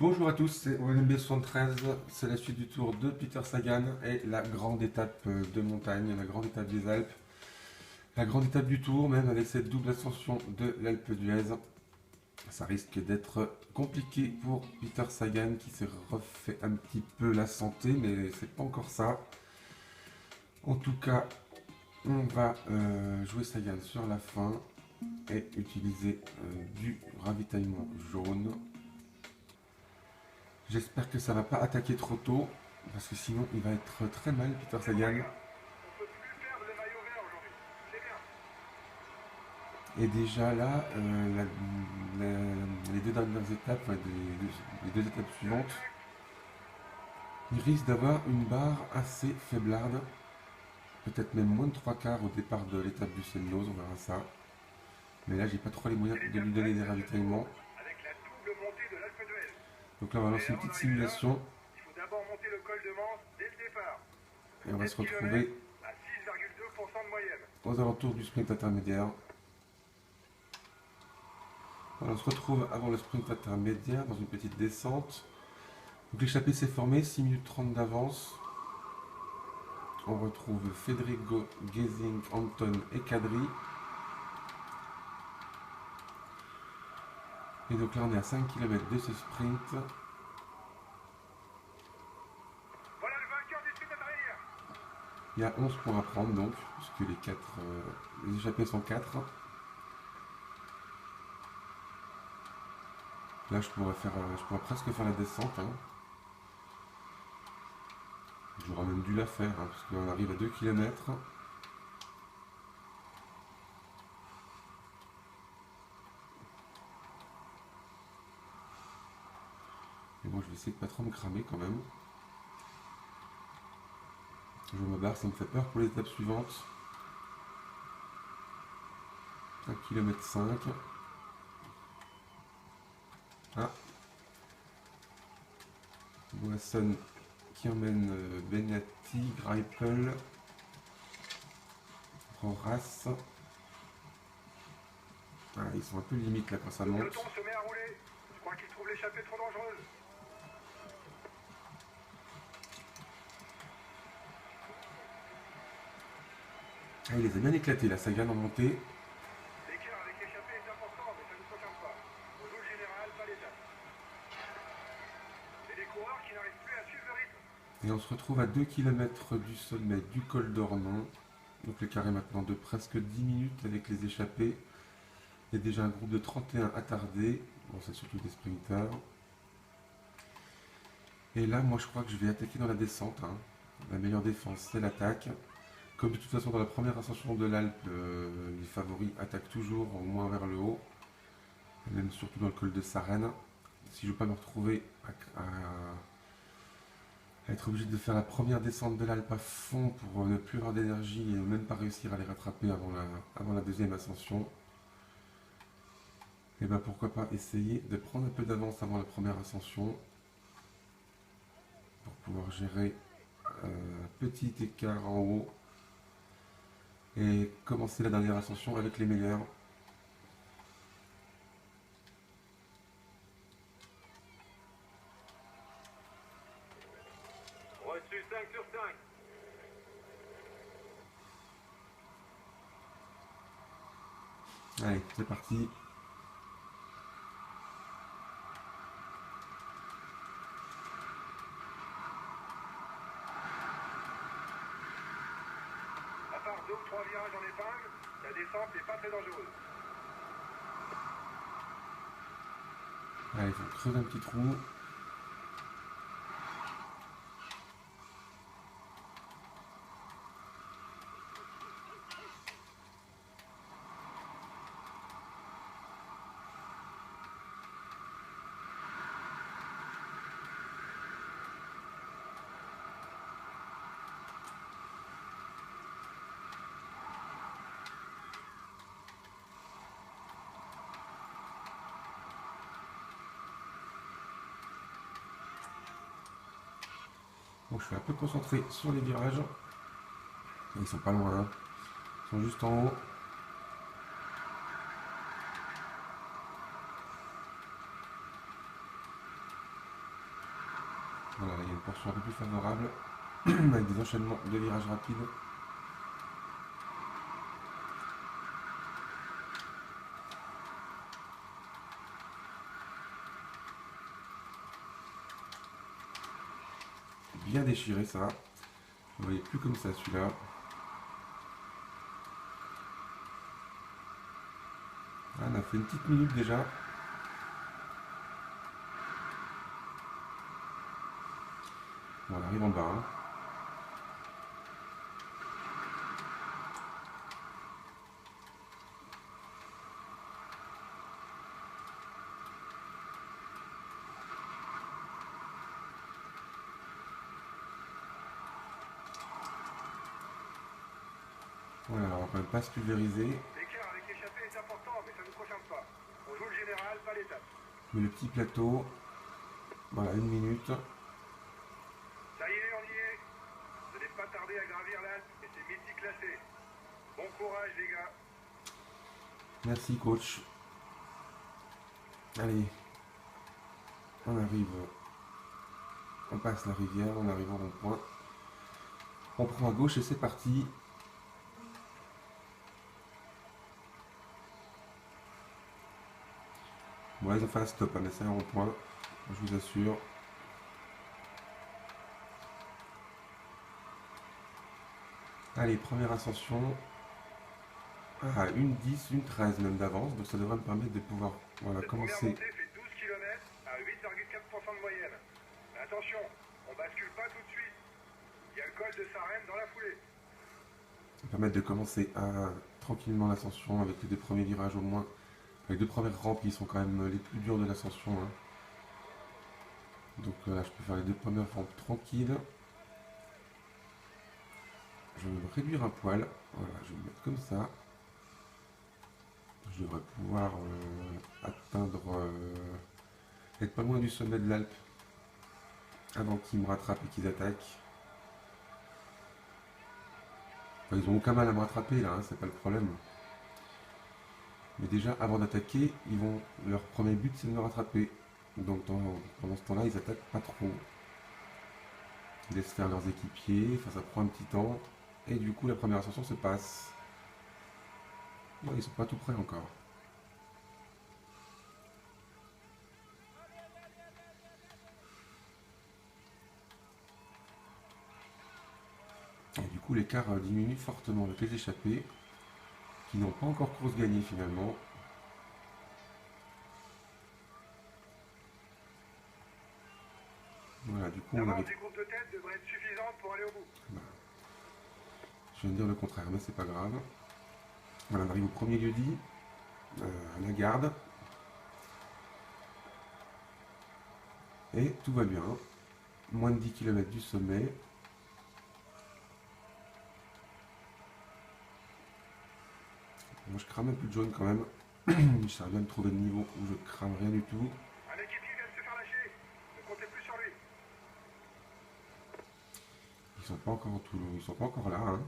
Bonjour à tous, c'est OLMB73, c'est la suite du tour de Peter Sagan et la grande étape de montagne, la grande étape des Alpes, la grande étape du tour, même avec cette double ascension de l'Alpe d'Huez. Ça risque d'être compliqué pour Peter Sagan qui s'est refait un petit peu la santé, mais c'est pas encore ça. En tout cas, on va jouer Sagan sur la fin et utiliser du ravitaillement jaune. J'espère que ça va pas attaquer trop tôt, parce que sinon il va être très mal, Peter Sagan. Et déjà là, les deux dernières étapes, enfin, les deux étapes suivantes, il risque d'avoir une barre assez faiblarde, peut-être même moins de 3/4 au départ de l'étape du Sennos, on verra ça. Mais là j'ai pas trop les moyens de lui donner des ravitaillements. Donc là on va lancer une petite simulation. Et on va se retrouver aux alentours du sprint intermédiaire. Voilà, on se retrouve avant le sprint intermédiaire dans une petite descente. Donc l'échappée s'est formée, 6 minutes 30 d'avance. On retrouve Federico, Gesink, Anton et Kadri. Et donc là on est à 5 km de ce sprint. Il y a 11 points à prendre donc, puisque les échappées sont 4. Là je pourrais presque faire la descente. J'aurais même dû la faire, parce qu'on arrive à 2 km. Mais bon, je vais essayer de pas trop me cramer quand même. Je me barre, ça me fait peur pour les étapes suivantes. 1 km 5. Ah, Boisson qui emmène Benatti, Greipel, Roras. Ah, ils sont un peu limite là quand ça monte. Le peloton se met à rouler. Je crois qu'il trouve l'échappée trop dangereuse. Ah, il les a bien éclatés la Sagan en montée. L'écart avec l'échappée est important, mais ça ne nous concerne pas. On joue le général, pas l'étape. C'est des coureurs qui n'arrivent plus à suivre le rythme. Et on se retrouve à 2 km du sommet du col d'Ornon. Donc le carré maintenant de presque 10 minutes avec les échappées. Il y a déjà un groupe de 31 attardés. Bon, c'est surtout des sprinters. Et là, moi, je crois que je vais attaquer dans la descente. La meilleure défense, c'est l'attaque. Comme de toute façon, dans la première ascension de l'Alpe, les favoris attaquent toujours au moins vers le haut. Et même surtout dans le col de Sarenne. Si je ne veux pas me retrouver à être obligé de faire la première descente de l'Alpe à fond pour ne plus avoir d'énergie et même pas réussir à les rattraper avant la deuxième ascension. Et bien pourquoi pas essayer de prendre un peu d'avance avant la première ascension pour pouvoir gérer un petit écart en haut et commencer la dernière ascension avec les meilleurs. Reçu 5 sur 5. Allez, c'est parti. À part 2 ou 3 virages en épingle, la descente n'est pas très dangereuse. Allez, il faut creuser un petit trou. Bon, je suis un peu concentré sur les virages. Ils sont pas loin, ils sont juste en haut. une portion un peu plus favorable, avec des enchaînements de virages rapides. Bien déchiré ça. Vous voyez plus comme ça celui-là. Ah, on a fait une petite minute déjà. Bon, on arrive en bas. Hein. Voilà, on va quand même pas se pulvériser. L'écart avec l'échappée est important, mais ça ne nous concerne pas. On joue le général, pas l'étape. Mais le petit plateau, voilà, une minute. Ça y est, on y est. Vous n'allez pas tarder à gravir l'Alpe et c'est multiclassé. Bon courage, les gars. Merci coach. Allez, on arrive, on passe la rivière, on arrive au rond-point. On prend à gauche et c'est parti. Bon, ils ont fait un stop, hein, mais c'est un rond-point, je vous assure. Allez, première ascension. Ah, une 10, une 13 même d'avance, donc ça devrait me permettre de pouvoir voilà, Cette première commencer. montée fait 12 km à 8,4% de moyenne. Mais attention, on bascule pas tout de suite. Il y a le col de Sarem dans la foulée. Ça va permettre de commencer tranquillement l'ascension avec les deux premiers virages au moins. Les deux premières rampes qui sont quand même les plus dures de l'ascension. Hein. Donc là, je peux faire les deux premières rampes tranquilles. Je vais me réduire un poil. Voilà, je vais me mettre comme ça. Je devrais pouvoir atteindre, être pas loin du sommet de l'Alpe avant qu'ils me rattrapent et qu'ils attaquent. Enfin, ils ont aucun mal à me rattraper là, hein, c'est pas le problème. Mais déjà, avant d'attaquer, leur premier but c'est de me rattraper. Donc pendant ce temps-là, ils attaquent pas trop. Ils laissent faire leurs équipiers, enfin, ça prend un petit temps. Et du coup, la première ascension se passe. Bon, ils sont pas tout prêts encore. Et du coup, l'écart diminue fortement avec les échappés, qui n'ont pas encore course gagnée finalement. Voilà, du coup, on L'avance arrive. du groupe de tête devrait être suffisante pour aller au bout. Je viens de dire le contraire, mais c'est pas grave. Voilà, on arrive au premier lieu-dit, à la garde. Et tout va bien. Moins de 10 km du sommet. Moi, je crame un peu de jaune quand même. J'arrive bien de trouver le niveau où je crame rien du tout. Un équipier vient de se faire lâcher. Ne comptez plus sur lui. Ils sont pas encore ils sont pas encore là. Hein.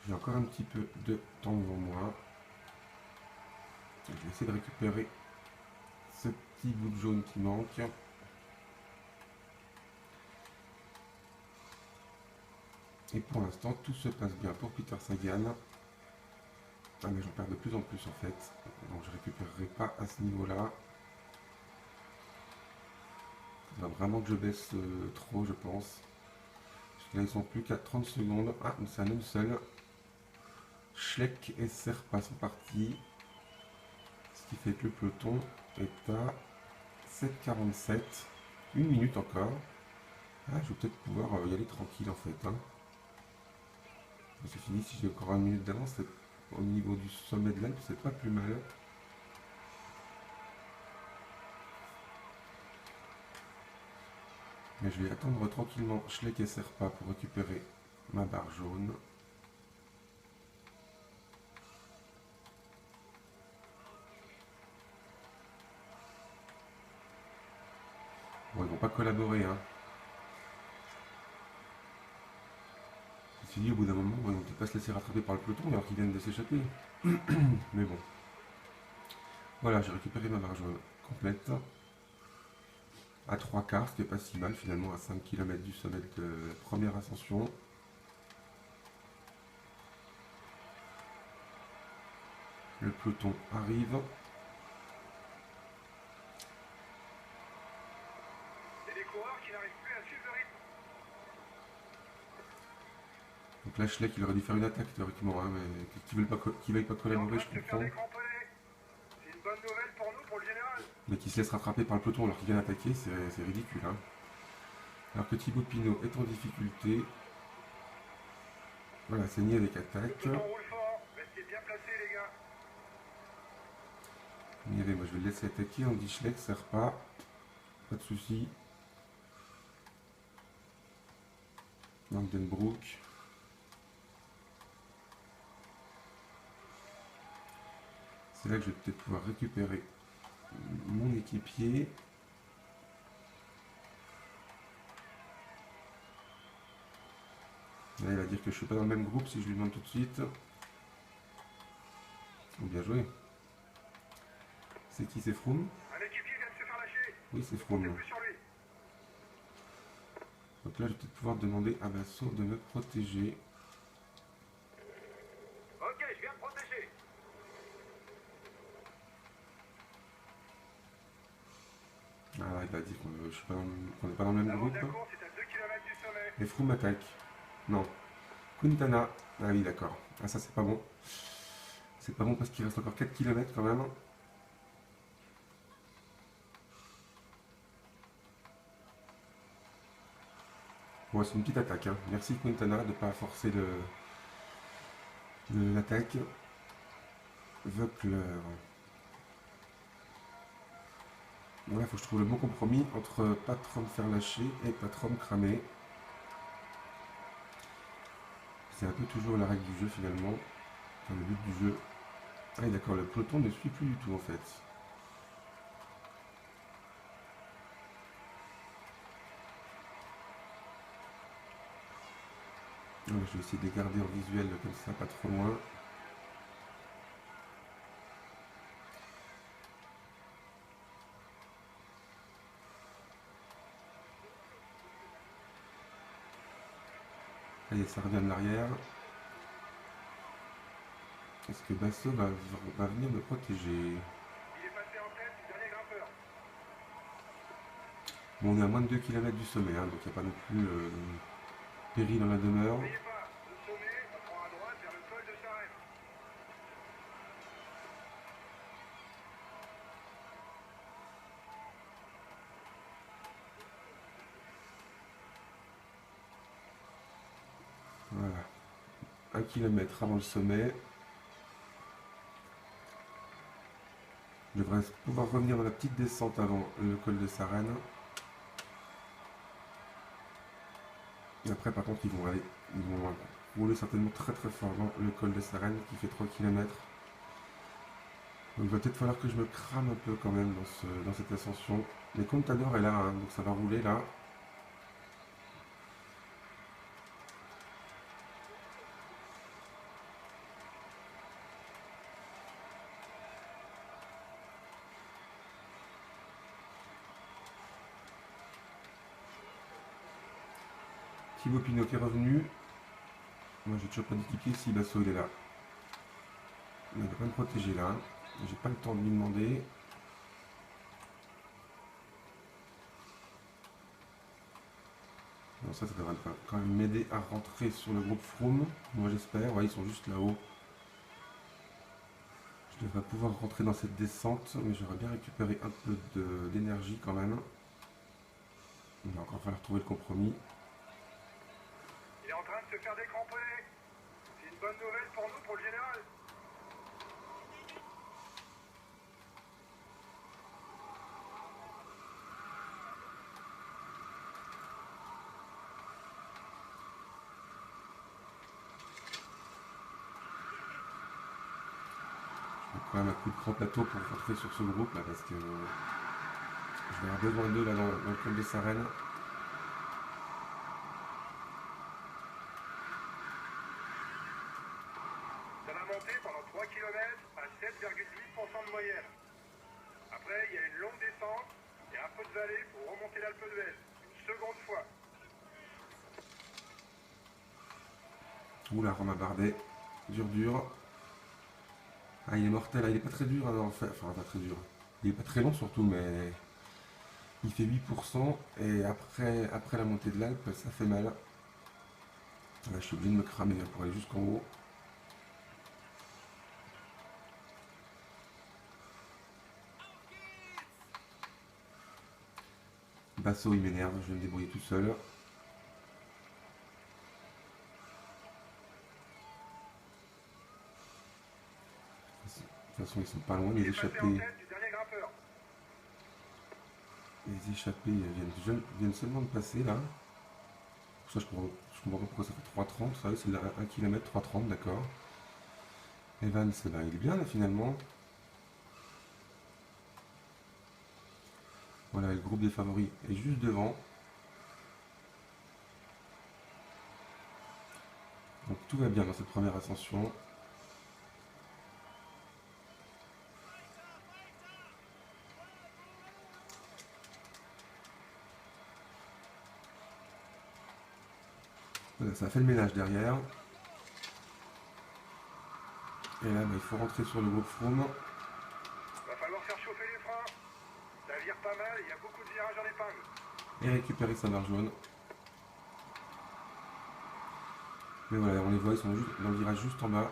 J'ai encore un petit peu de temps devant moi. Je vais essayer de récupérer ce petit bout de jaune qui manque. Et pour l'instant, tout se passe bien pour Peter Sagan. Ah mais j'en perds de plus en plus en fait. Donc je récupérerai pas à ce niveau-là. Il faudra vraiment que je baisse trop, je pense. Parce que là, ils sont plus qu'à 30 secondes. Ah, c'est un homme seul. Schleck et Serpa sont partis. Ce qui fait que le peloton est à 7,47. Une minute encore. Ah, je vais peut-être pouvoir y aller tranquille en fait. Hein. C'est fini, si j'ai encore une minute d'avance, au niveau du sommet de l'Alpe, c'est pas plus mal. Mais je vais attendre tranquillement Schleck et Serpa pour récupérer ma barre jaune. Bon, ils vont pas collaborer, hein. Je me suis dit, au bout d'un moment, ils vont peut-être pas se laisser rattraper par le peloton alors qu'ils viennent de s'échapper. Mais bon. Voilà, j'ai récupéré ma barre jaune complète. à 3/4, ce qui n'est pas si mal finalement à 5 km du sommet de la première ascension. Le peloton arrive. Et des coureurs qui n'arrivent plus à suivre le rythme. Donc là, Schleck, il aurait dû faire une attaque théoriquement, hein, mais qu'il veuille pas Il est en collaborer, train je de se faire comprends. décramponner. C'est une bonne nouvelle pour nous, pour le général. Mais qui se laisse rattraper par le peloton alors qu'il vient d'attaquer, c'est ridicule. Hein. Alors que Thibaut Pinot est en difficulté. Voilà, Saigné avec Le attaque. peloton roule fort. Restez bien placés, les gars. Moi je vais le laisser attaquer, on dit Schleck, ça repart. Pas de soucis. Vandenbroek. C'est là que je vais peut-être pouvoir récupérer mon équipier. Là, il va dire que je ne suis pas dans le même groupe si je lui demande tout de suite. Oh, bien joué. C'est qui, c'est Froome? Un équipier vient de se faire lâcher. Oui, c'est Ne comptez Froome. plus sur lui. Donc là, je vais peut-être pouvoir demander à Basso de me protéger. Ok, je viens de protéger. Ah, il va dire qu'on n'est pas dans le même L'avant de groupe. la course est à 2 km du sommet. Et Froome attaque. Non. Quintana. Ah oui, d'accord. Ah, ça, c'est pas bon. C'est pas bon parce qu'il reste encore 4 km quand même. Bon, c'est une petite attaque. Hein. Merci Quintana de ne pas forcer l'attaque. Vöckler. Voilà, il faut que je trouve le bon compromis entre pas trop me faire lâcher et pas trop me cramer. C'est un peu toujours la règle du jeu finalement. Enfin, le but du jeu. Ah oui, d'accord, le peloton ne suit plus du tout en fait. Ouais, je vais essayer de les garder en visuel comme ça, pas trop loin. Allez, ça revient de l'arrière. Est-ce que Basso va venir me protéger? Il est passé en tête du dernier grimpeur. Bon, on est à moins de 2 km du sommet, hein, donc il n'y a pas non plus péril dans la demeure. N'oubliez pas, le sommet, on prend à droite vers le col de Sarenne. Voilà. 1 km avant le sommet. Je devrais pouvoir revenir dans la petite descente avant le col de Sarenne. Et après, par contre, ils vont rouler certainement très très fort dans le col de Sarenne qui fait 3 km. Donc il va peut-être falloir que je me crame un peu quand même dans cette ascension. Mais Contador est là, hein, donc ça va rouler là. Thibaut Pinot qui est revenu. Moi j'ai toujours pas d'équipier si Basso il est là. Il va pas me protéger là. J'ai pas le temps de lui demander. Bon, ça devrait quand même m'aider à rentrer sur le groupe Froome. Moi j'espère. Ouais, ils sont juste là-haut. Je devrais pouvoir rentrer dans cette descente, mais j'aurais bien récupéré un peu d'énergie quand même. Il va encore falloir trouver le compromis. Il est en train de se faire décramponner. C'est une bonne nouvelle pour nous, pour le général. J'ai quand même un coup de grand plateau pour rentrer sur ce groupe là parce que je vais avoir besoin d'eux là dans le col de Sarenne. Ça va monter pendant 3 km à 7,8% de moyenne. Après, il y a une longue descente et après Haute-Vallée pour remonter l'Alpe d'Huez. Une seconde fois. Oula, Romain Bardet. Dur. Ah, il est mortel. Ah, il est pas très dur, hein, en fait. Enfin, pas très dur. Il est pas très long surtout, mais il fait 8%. Et après la montée de l'Alpe, ça fait mal. Là, je suis obligé de me cramer pour aller jusqu'en haut. Basso, il m'énerve. Je vais me débrouiller tout seul. De toute façon, ils sont pas loin, Il les est passé en échappés. tête du dernier grimpeur. Les échappés viennent seulement de passer là. Pour ça, je comprends pas pourquoi ça fait 3,30. Ça, c'est 1 km 3,30, d'accord. Evans, il est bien là finalement. Voilà, le groupe des favoris est juste devant. Donc tout va bien dans cette première ascension. Voilà, ça a fait le ménage derrière. Et là, il faut rentrer sur le groupe Froome. Va falloir faire chauffer les freins. Ça vire pas mal, il y a beaucoup de virages en épingle. Et récupérer sa barre jaune. Mais voilà, on les voit, ils sont juste dans le virage juste en bas.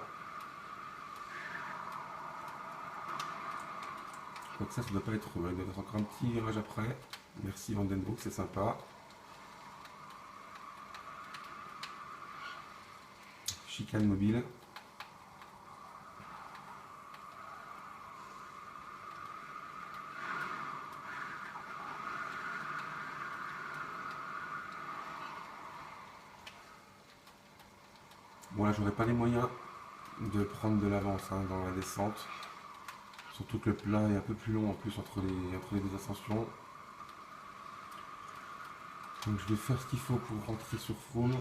Je crois que ça doit pas être. Il doit y avoir encore un petit virage après. Merci Vandenbroek, c'est sympa. Chicane mobile. Bon là, j'aurais pas les moyens de prendre de l'avance hein, dans la descente. Surtout que le plat est un peu plus long en plus entre les deux ascensions. Donc je vais faire ce qu'il faut pour rentrer sur Froome.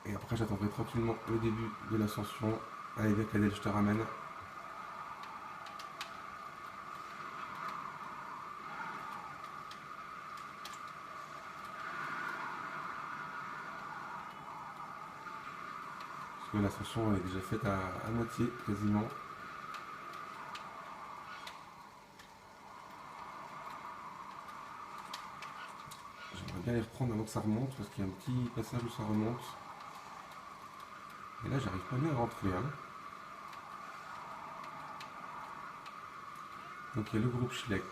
Et après j'attendrai tranquillement le début de l'ascension. Allez bien Cadel, je te ramène. Parce que l'ascension est déjà faite à moitié quasiment. J'aimerais bien les reprendre avant que ça remonte parce qu'il y a un petit passage où ça remonte. Et là j'arrive pas bien à rentrer. Hein. Donc il y a le groupe Schleck.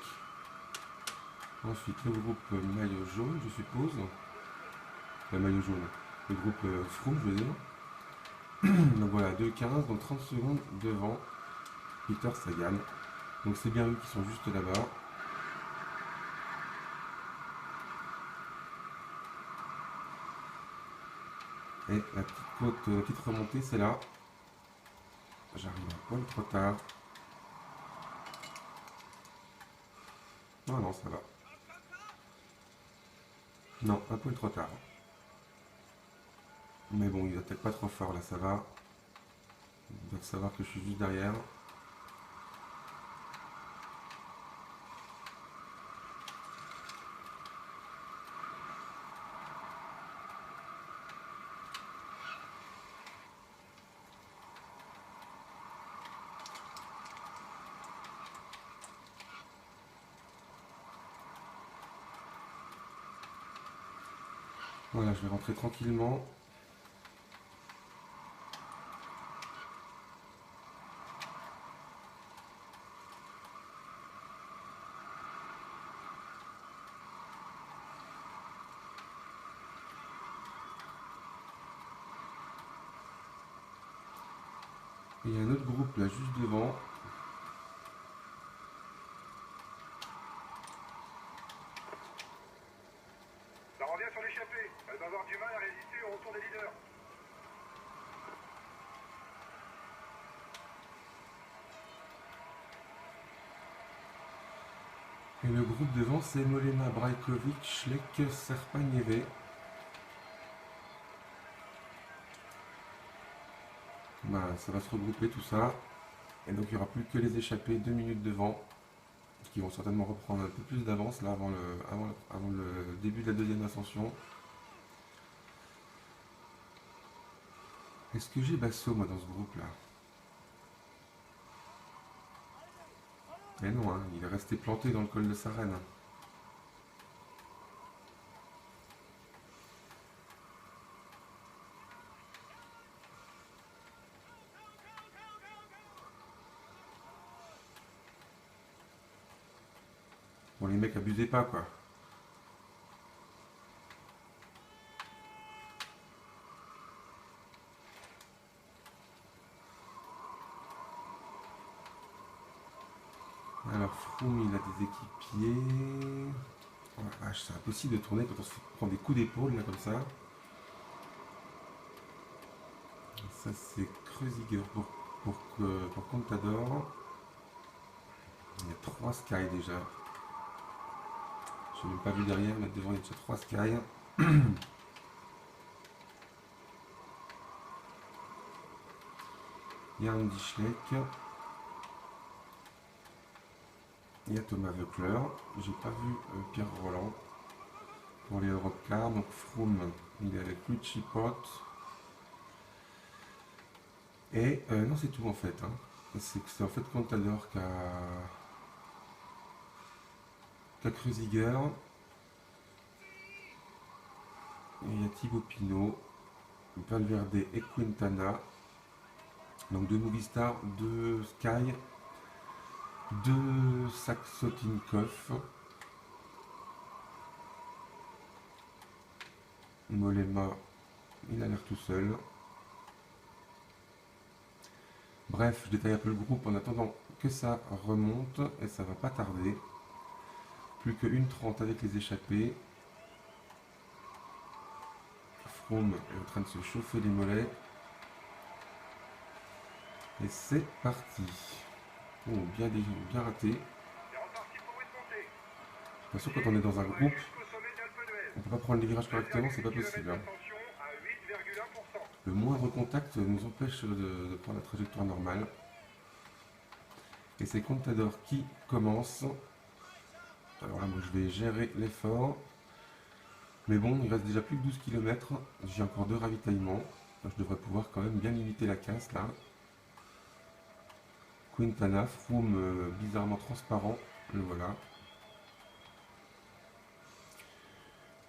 Ensuite le groupe maillot jaune je suppose. Le maillot jaune. Le groupe Froome je veux dire. Donc voilà, 2,15, donc 30 secondes devant Peter Sagan. Donc c'est bien eux qui sont juste là-bas. Et la petite côte, la petite remontée, c'est là. J'arrive un poil trop tard. Non, non, ça va. Non, un poil trop tard. Mais bon, il attaque pas trop fort là, ça va. Ils doivent savoir que je suis juste derrière. Voilà, je vais rentrer tranquillement. Et il y a un autre groupe là juste devant. Ça revient sur l'échappée. Elle va avoir du mal à résister au retour des leaders. Et le groupe devant, c'est Molema, Brajkovic, Schleck, Serpa-Nieve. Bah, ça va se regrouper tout ça. Et donc il n'y aura plus que les échappés, 2 minutes devant. qui vont certainement reprendre un peu plus d'avance là avant le début de la deuxième ascension. Est-ce que j'ai Basso moi dans ce groupe là? Mais non, hein, il est resté planté dans le col de Sarenne. Bon, les mecs, abusez pas, quoi. Alors, Froome, il a des équipiers. Oh la vache, c'est impossible de tourner quand on se prend des coups d'épaule, là, comme ça. Ça, c'est Kreuziger pour Contador. Il y a 3 Sky déjà. Je n'ai même pas vu derrière, mais devant, il y a déjà 3 Sky. Il y a Andy Schleck. Il y a Thomas Voeckler. J'ai pas vu Pierre Roland pour les Europcars. Donc Froome, il est avec Lucci Pot. Et non, c'est tout en fait. Hein. C'est en fait Contador qu'a Kreuziger. Et il y a Thibaut Pinot, Valverde et Quintana. Donc 2 Movistar, 2 Sky, 2 Saxo-Tinkoff. Mollema, il a l'air tout seul. Bref, je détaille un peu le groupe en attendant que ça remonte et ça va pas tarder. Plus que 1:30 avec les échappés. Froome est en train de se chauffer les mollets. Et c'est parti. Oh, bien raté. De toute façon, quand on est dans un groupe, on peut pas prendre les virages correctement, c'est pas possible. Hein. Le moindre contact nous empêche de prendre la trajectoire normale. Et c'est Contador qui commence. Alors là, moi je vais gérer l'effort. Mais bon, il reste déjà plus que 12 km. J'ai encore 2 ravitaillements. Je devrais pouvoir quand même bien limiter la casse là. Quintana, Froome bizarrement transparent. Le voilà.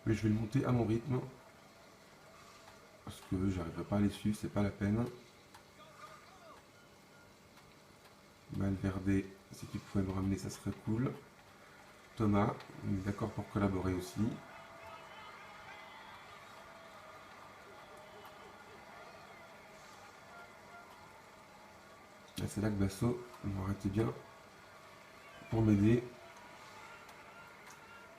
Mais je vais le monter à mon rythme. Parce que j'arriverai pas à les suivre, c'est pas la peine. Valverde, si tu pouvais me ramener, ça serait cool. Thomas, il est d'accord pour collaborer aussi. Là, c'est là que Basso m'aurait été bien pour m'aider.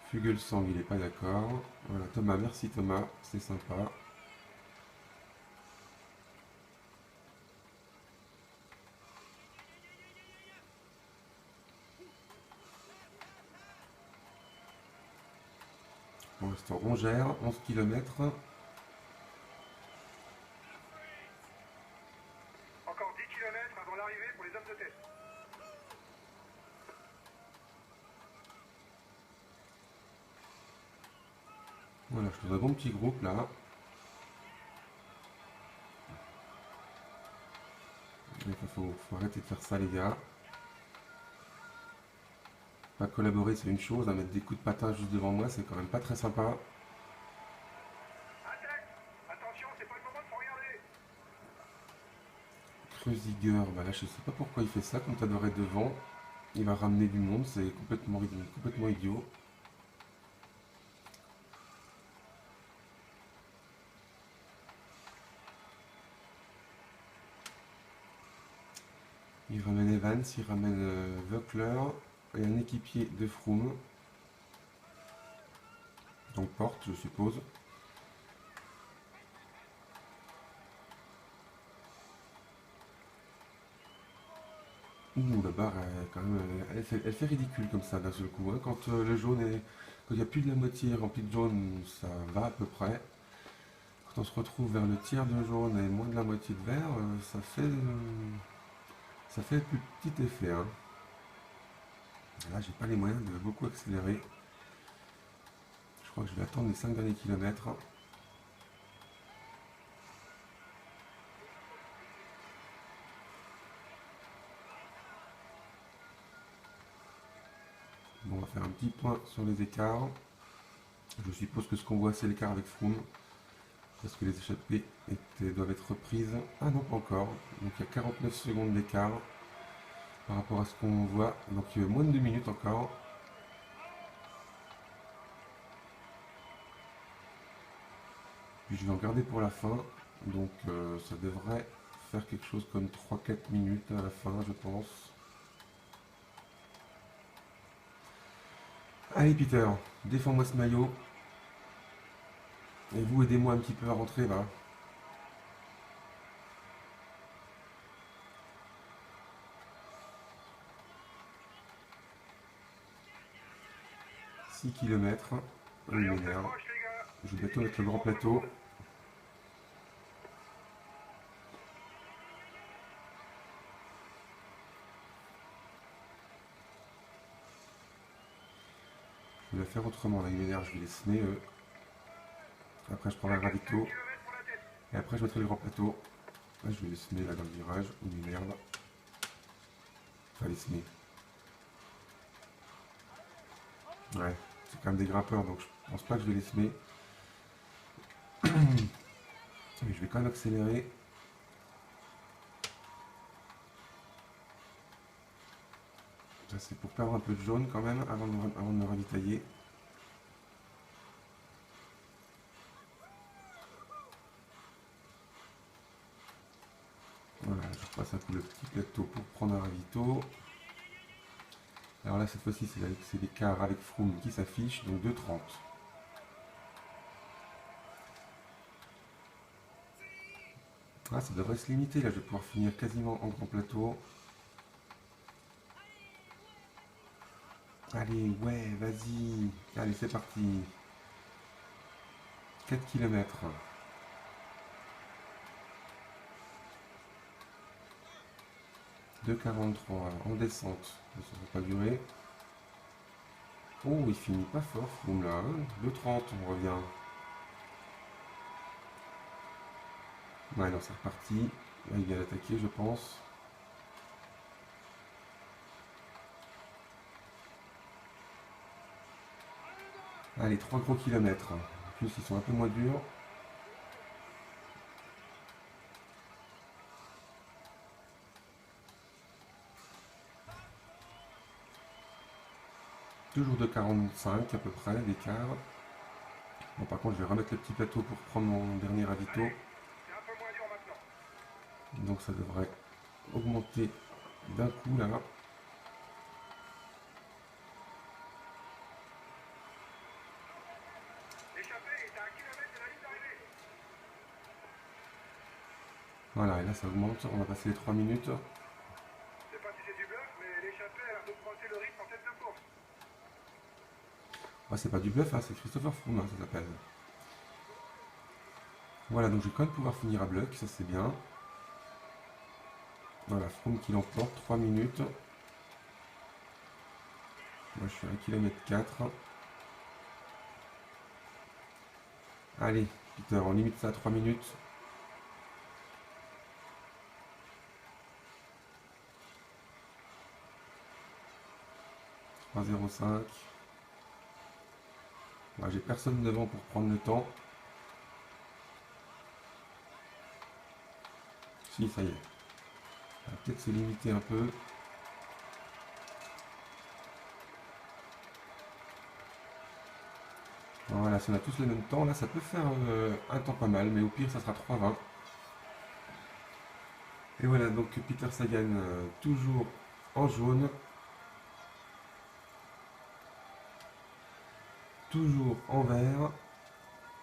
Fugelsang, il n'est pas d'accord. Voilà, Thomas, merci Thomas, c'est sympa. Pour l'instant, on gère, 11 km. Encore 10 km avant l'arrivée pour les hommes de tête. Voilà, je trouve un bon petit groupe là. Il faut arrêter de faire ça les gars. Pas collaborer c'est une chose, à mettre des coups de patin juste devant moi c'est quand même pas très sympa. Attention, c'est pas le moment de se regarder. Kreuziger, bah là je sais pas pourquoi il fait ça, Contador est devant. Il va ramener du monde, c'est complètement idiot. Il ramène Evans, il ramène Voeckler et un équipier de Froome. Donc porte, je suppose. Ouh, la barre, quand même, elle fait ridicule comme ça d'un seul coup. Hein. Quand le jaune est, quand il n'y a plus de la moitié remplie de jaune, ça va à peu près. Quand on se retrouve vers le tiers de jaune et moins de la moitié de vert, ça fait plus petit effet. Hein. Là, j'ai pas les moyens de beaucoup accélérer. Je crois que je vais attendre les 5 derniers kilomètres. Bon, on va faire un petit point sur les écarts. Je suppose que ce qu'on voit, c'est l'écart avec Froome. Parce que les échappées doivent être reprises. Ah non, pas encore. Donc il y a 49 secondes d'écart par rapport à ce qu'on voit. Donc il y a moins de 2 minutes encore. Puis je vais en garder pour la fin. Donc ça devrait faire quelque chose comme 3-4 minutes à la fin, je pense. Allez Peter, défends-moi ce maillot. Et vous, aidez-moi un petit peu à rentrer là. « 6 km. Il Allez, on m'énerve. s'accroche, les gars. Je vais bientôt mettre le grand plateau. Je vais la faire autrement, là, il m'énerve, je vais les semer eux. Après je prendrai le ravito. Et après je mettrai le grand plateau. Là je vais les semer là dans le virage, il m'énerve. Enfin les semer. Ouais, c'est quand même des grimpeurs donc je pense pas que je vais les semer. Mais je vais quand même accélérer. Ça c'est pour perdre un peu de jaune quand même avant de me ravitailler. Voilà, je passe un peu le petit plateau pour prendre un ravito. Alors là cette fois-ci c'est l'écart avec Froome qui s'affiche, donc 2,30. Ah, ça devrait se limiter, là je vais pouvoir finir quasiment en grand plateau. Allez, ouais, vas-y. Allez, c'est parti. 4 km. 2,43 en descente. Ça ne va pas durer. Oh, il finit pas fort, Froome là. 2,30, on revient. Ouais, non, c'est reparti. Là, il vient d'attaquer, je pense. Allez, 3 gros kilomètres. En plus, ils sont un peu moins durs. Toujours de 45 à peu près d'écart. Bon, par contre, je vais remettre le petit plateau pour prendre mon dernier ravito. C'est un peu moins dur maintenant. Donc ça devrait augmenter d'un coup là. L'échappée est à 1 km de la ligne d'arrivée. Voilà, et là ça augmente, on va passer les 3 minutes. Je sais pas si c'est du bluff, mais l'échappée a l'air d'augmenter le rythme en tête de course. Ah, c'est pas du bluff, hein, c'est Christopher Froome, hein, ça s'appelle. Voilà, donc je vais quand même pouvoir finir à bloc, ça c'est bien. Voilà, Froome qui l'emporte, 3 minutes. Moi je suis à 1 km 4. Allez, Peter, on limite ça à 3 minutes. « 3,05 ». Ouais, j'ai personne devant pour prendre le temps. Si, ça y est. On va peut-être se limiter un peu. Voilà, si on a tous le même temps, là ça peut faire un temps pas mal, mais au pire ça sera 3,20. Et voilà, donc Peter Sagan toujours en jaune. Toujours en vert.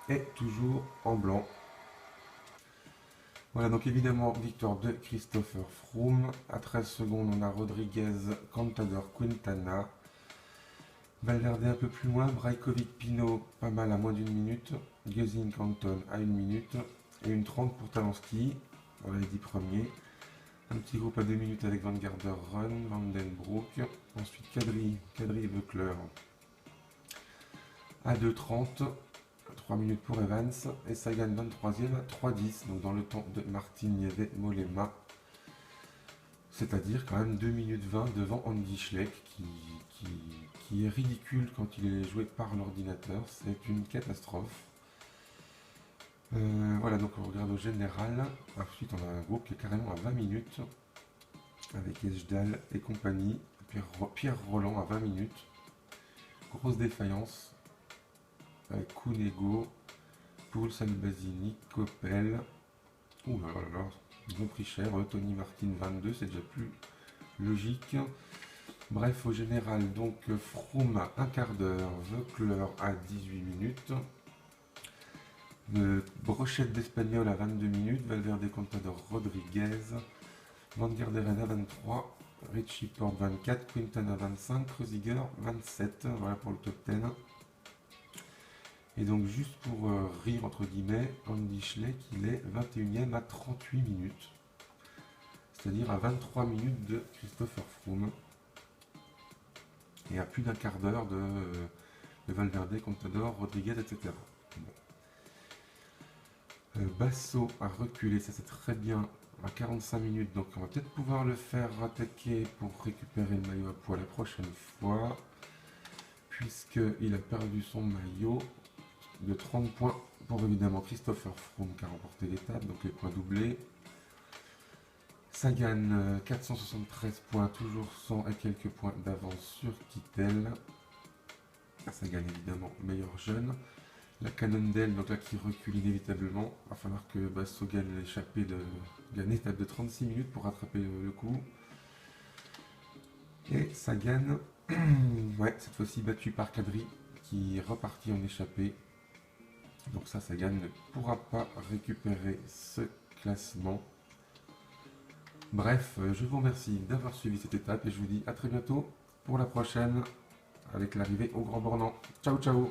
Et toujours en blanc. Voilà, donc évidemment, victoire de Christopher Froome. À 13 secondes, on a Rodriguez, Contador, Quintana. Valverde un peu plus loin, Brajkovic, Pinot, pas mal à moins d'1 minute. Guzin, Canton à 1 minute. Et une 30 pour Talanski, dans les 10 premiers. Un petit groupe à 2 minutes avec Van Garder Run, Vandenbroek. Ensuite Kadri et Buckler à 2,30. 3 minutes pour Evans. Et Sagan 23e à 3,10. Donc dans le temps de Martin Nieve Mollema. C'est-à-dire quand même 2 minutes 20 devant Andy Schleck qui est ridicule quand il est joué par l'ordinateur. C'est une catastrophe. Voilà, donc on regarde au général. Ensuite, on a un groupe qui est carrément à 20 minutes avec Esjdal et compagnie. Pierre Roland à 20 minutes. Grosse défaillance avec Cunego, Pouls, Albazini, Coppel. Ouh là là là, ils ont pris cher. Tony Martin 22, c'est déjà plus logique. Bref, au général, donc Froome à un quart d'heure, Voeckler à 18 minutes. Brochette d'Espagnol à 22 minutes, Valverde Contador Rodriguez, Van Garderen à 23, Richie Porte 24, Quinton à 25, Kreuziger 27, voilà pour le top 10. Et donc juste pour rire entre guillemets, Andy Schleck il est 21e à 38 minutes, c'est-à-dire à 23 minutes de Christopher Froome, et à plus d'un quart d'heure de Valverde, Contador, Rodriguez, etc. Bon. Basso a reculé, ça c'est très bien, à 45 minutes, donc on va peut-être pouvoir le faire attaquer pour récupérer le maillot à poids la prochaine fois, puisqu'il a perdu son maillot de 30 points pour évidemment Christopher Froome qui a remporté l'étape, donc les points doublés. Sagan 473 points, toujours 100 et quelques points d'avance sur Kittel. Sagan évidemment meilleur jeune. La Cannondale, donc là qui recule inévitablement. Il va falloir que Basso gagne l'échappée de une étape de 36 minutes pour rattraper le coup. Et Sagan, ouais, cette fois-ci battu par Kadri qui est reparti en échappée. Donc ça, Sagan ne pourra pas récupérer ce classement. Bref, je vous remercie d'avoir suivi cette étape et je vous dis à très bientôt pour la prochaine avec l'arrivée au Grand Bornand. Ciao ciao.